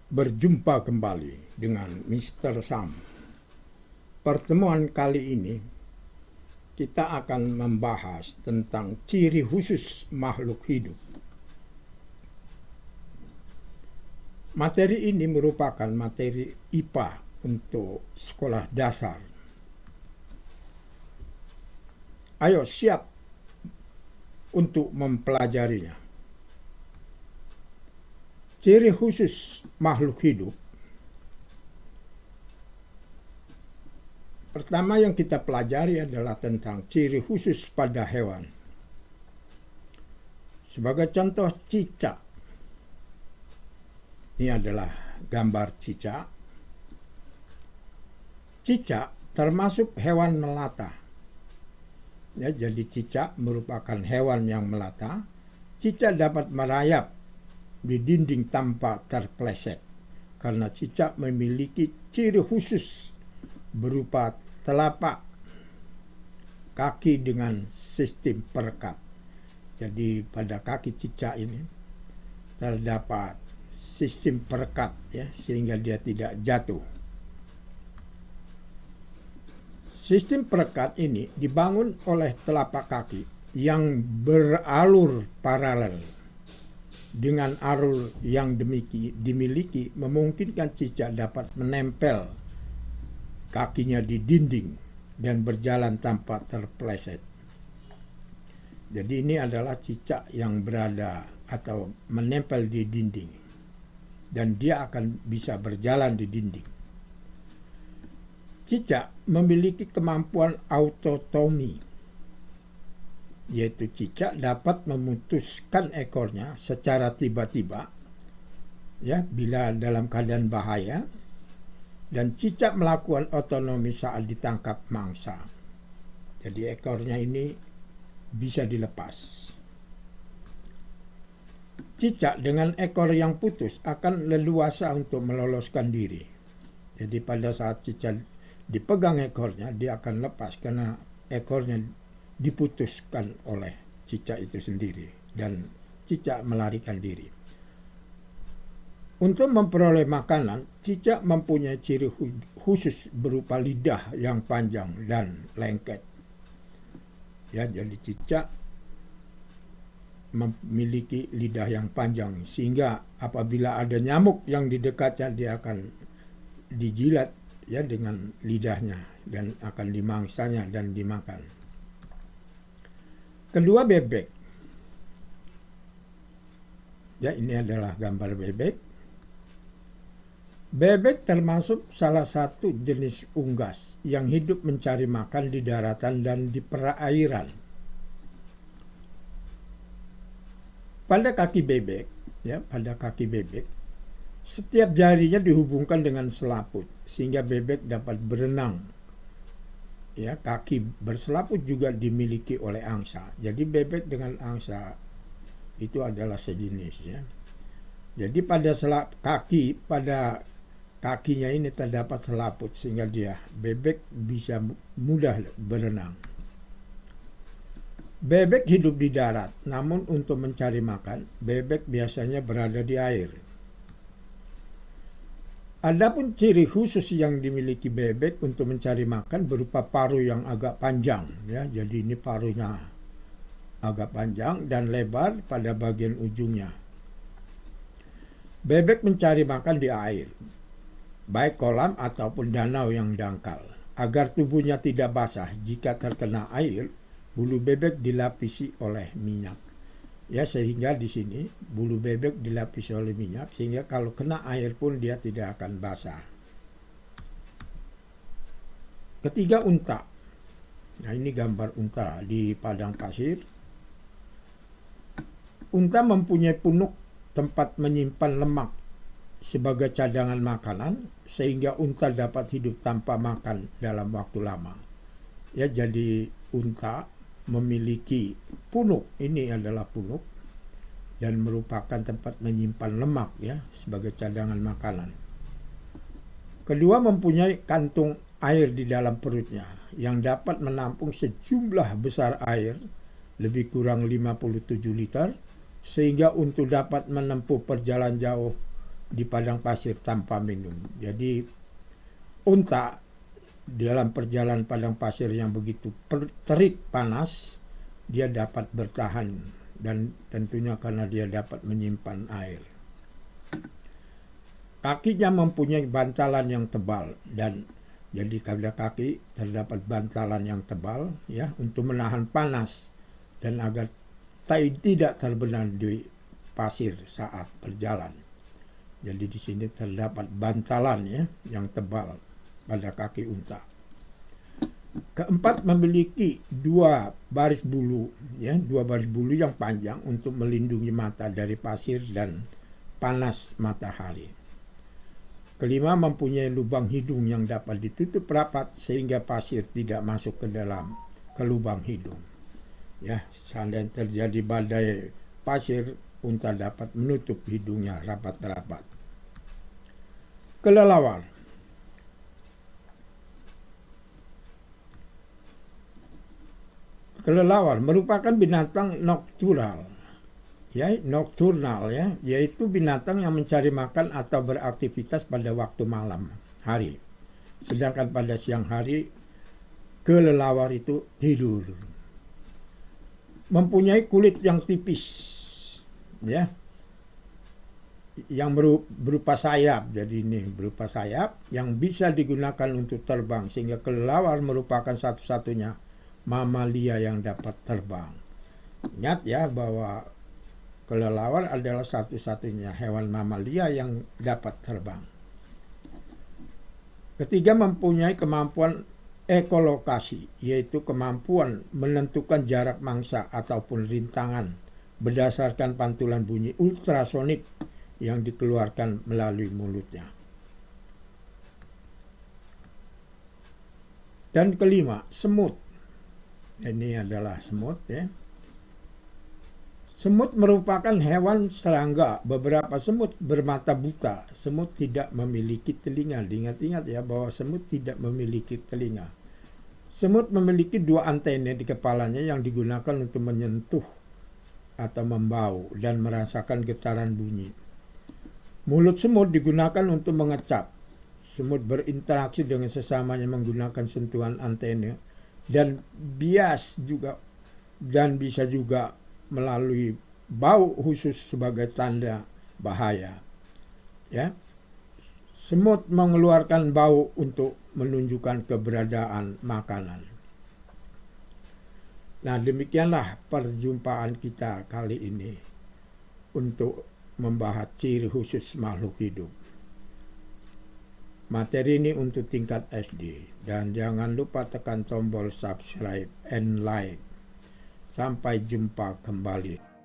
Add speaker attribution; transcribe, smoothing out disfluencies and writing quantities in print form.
Speaker 1: Berjumpa kembali dengan Mr. Sam. Pertemuan kali ini kita akan membahas tentang ciri khusus makhluk hidup. Materi ini merupakan materi IPA untuk sekolah dasar. Ayo siap untuk mempelajarinya. Ciri khusus makhluk hidup. Pertama yang kita pelajari adalah tentang ciri khusus pada hewan. Sebagai contoh cicak. Ini adalah gambar cicak. Cicak termasuk hewan melata. Ya, jadi cicak merupakan hewan yang melata. Cicak dapat merayap di dinding tanpa terpeleset karena cicak memiliki ciri khusus berupa telapak kaki dengan sistem perekat. Jadi pada kaki cicak ini terdapat sistem perekat ya, sehingga dia tidak jatuh. Sistem perekat ini dibangun oleh telapak kaki yang beralur paralel. Dengan alur yang dimiliki memungkinkan cicak dapat menempel kakinya di dinding dan berjalan tanpa terpeleset. Jadi ini adalah cicak yang berada atau menempel di dinding dan dia akan bisa berjalan di dinding. Cicak memiliki kemampuan autotomi, yaitu cicak dapat memutuskan ekornya secara tiba-tiba ya bila dalam keadaan bahaya, dan cicak melakukan otonomi saat ditangkap mangsa. Jadi ekornya ini bisa dilepas. Cicak dengan ekor yang putus akan leluasa untuk meloloskan diri. Jadi pada saat cicak dipegang ekornya, dia akan lepas karena ekornya diputuskan oleh cicak itu sendiri dan cicak melarikan diri. Untuk memperoleh makanan, cicak mempunyai ciri khusus berupa lidah yang panjang dan lengket. Ya, jadi cicak memiliki lidah yang panjang sehingga apabila ada nyamuk yang di dekatnya, dia akan dijilat ya dengan lidahnya dan akan dimangsanya dan dimakan. Kedua, bebek. Ya, ini adalah gambar bebek. Bebek termasuk salah satu jenis unggas yang hidup mencari makan di daratan dan di perairan. Pada kaki bebek, setiap jarinya dihubungkan dengan selaput sehingga bebek dapat berenang. Ya, kaki berselaput juga dimiliki oleh angsa. Jadi bebek dengan angsa itu adalah sejenis ya. Jadi pada kakinya ini terdapat selaput sehingga bebek bisa mudah berenang. Bebek hidup di darat, namun untuk mencari makan, bebek biasanya berada di air. Adapun ciri khusus yang dimiliki bebek untuk mencari makan berupa paruh yang agak panjang ya. Jadi ini paruhnya agak panjang dan lebar pada bagian ujungnya. Bebek mencari makan di air, baik kolam ataupun danau yang dangkal. Agar tubuhnya tidak basah jika terkena air, bulu bebek dilapisi oleh minyak. Ya, sehingga di sini bulu bebek dilapisi oleh minyak sehingga kalau kena air pun dia tidak akan basah. Ketiga, unta. Nah, ini gambar unta di padang pasir. Unta mempunyai punuk tempat menyimpan lemak sebagai cadangan makanan sehingga unta dapat hidup tanpa makan dalam waktu lama. Ya, jadi unta memiliki punuk, ini adalah punuk dan merupakan tempat menyimpan lemak ya sebagai cadangan makanan. Kedua, mempunyai kantung air di dalam perutnya yang dapat menampung sejumlah besar air lebih kurang 57 liter sehingga untuk dapat menempuh perjalanan jauh di padang pasir tanpa minum. Jadi unta dalam perjalanan padang pasir yang begitu terik panas, dia dapat bertahan, dan tentunya karena dia dapat menyimpan air. Kakinya mempunyai bantalan yang tebal, dan jadi pada kaki terdapat bantalan yang tebal ya untuk menahan panas dan agar tidak terbenam di pasir saat berjalan. Jadi di sini terdapat bantalan ya yang tebal pada kaki unta. Keempat, memiliki dua baris bulu yang panjang untuk melindungi mata dari pasir dan panas matahari. Kelima, mempunyai lubang hidung yang dapat ditutup rapat sehingga pasir tidak masuk ke lubang hidung. Ya, seandainya terjadi badai pasir, unta dapat menutup hidungnya rapat-rapat. Kelelawar. Kelelawar merupakan binatang nocturnal, yaitu binatang yang mencari makan atau beraktivitas pada waktu malam hari. Sedangkan pada siang hari, kelelawar itu tidur. Mempunyai kulit yang tipis, ya, yang berupa sayap. Jadi ini berupa sayap yang bisa digunakan untuk terbang, sehingga kelelawar merupakan satu-satunya mamalia yang dapat terbang. Ingat ya bahwa kelelawar adalah satu-satunya hewan mamalia yang dapat terbang. Ketiga, mempunyai kemampuan ekolokasi, yaitu kemampuan menentukan jarak mangsa ataupun rintangan berdasarkan pantulan bunyi ultrasonik yang dikeluarkan melalui mulutnya. Dan kelima, semut. Ini adalah semut ya. Semut merupakan hewan serangga. Beberapa semut bermata buta. Semut tidak memiliki telinga. Ingat-ingat ya bahwa semut tidak memiliki telinga. Semut memiliki dua antena di kepalanya yang digunakan untuk menyentuh atau membau dan merasakan getaran bunyi. Mulut semut digunakan untuk mengecap. Semut berinteraksi dengan sesamanya menggunakan sentuhan antena dan bisa juga melalui bau khusus sebagai tanda bahaya. Ya. Semut mengeluarkan bau untuk menunjukkan keberadaan makanan. Nah, demikianlah perjumpaan kita kali ini untuk membahas ciri khusus makhluk hidup. Materi ini untuk tingkat SD, dan jangan lupa tekan tombol subscribe and like. Sampai jumpa kembali.